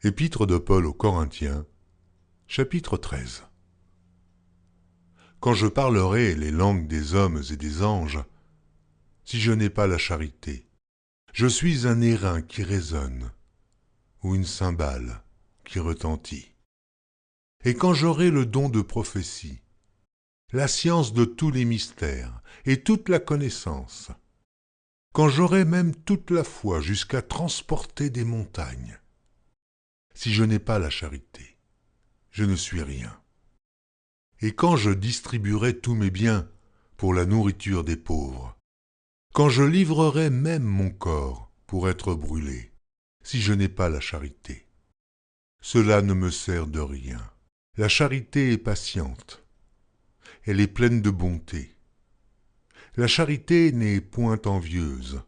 Épître de Paul aux Corinthiens, chapitre 13. Quand je parlerai les langues des hommes et des anges, si je n'ai pas la charité, je suis un airain qui résonne, ou une cymbale qui retentit. Et quand j'aurai le don de prophétie, la science de tous les mystères et toute la connaissance, quand j'aurai même toute la foi jusqu'à transporter des montagnes, si je n'ai pas la charité, je ne suis rien. Et quand je distribuerai tous mes biens pour la nourriture des pauvres, quand je livrerai même mon corps pour être brûlé, si je n'ai pas la charité, cela ne me sert de rien. La charité est patiente, elle est pleine de bonté. La charité n'est point envieuse,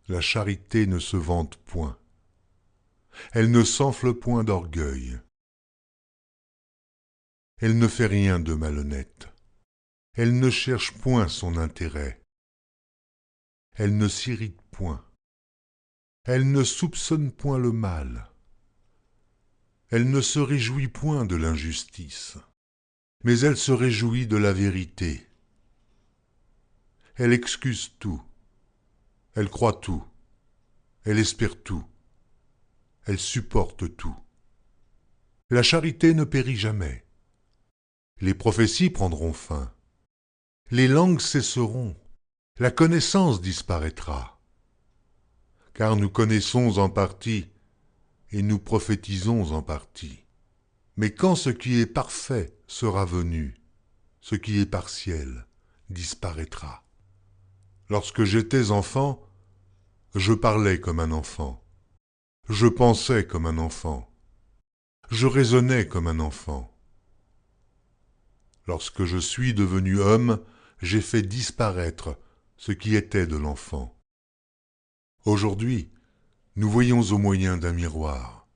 la charité ne se vante point, elle ne s'enfle point d'orgueil, elle ne fait rien de malhonnête, elle ne cherche point son intérêt, elle ne s'irrite point, elle ne soupçonne point le mal, elle ne se réjouit point de l'injustice, mais elle se réjouit de la vérité. Elle excuse tout, elle croit tout, elle espère tout, elle supporte tout. La charité ne périt jamais. Les prophéties prendront fin, les langues cesseront, la connaissance disparaîtra. Car nous connaissons en partie et nous prophétisons en partie. Mais quand ce qui est parfait sera venu, ce qui est partiel disparaîtra. Lorsque j'étais enfant, je parlais comme un enfant, je pensais comme un enfant, je raisonnais comme un enfant. Lorsque je suis devenu homme, j'ai fait disparaître ce qui était de l'enfant. Aujourd'hui, nous voyons au moyen d'un miroir,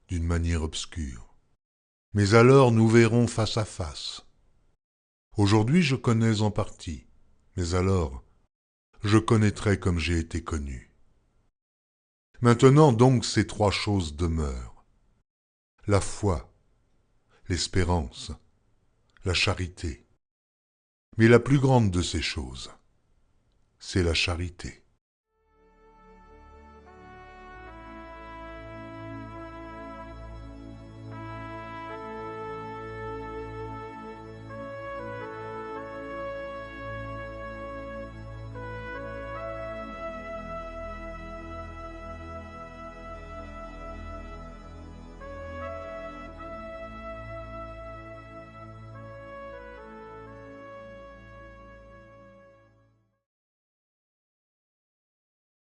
d'une manière obscure. Mais alors nous verrons face à face. Aujourd'hui je connais en partie, mais alors je connaîtrai comme j'ai été connu. Maintenant donc ces trois choses demeurent: la foi, l'espérance, la charité. Mais la plus grande de ces choses, c'est la charité.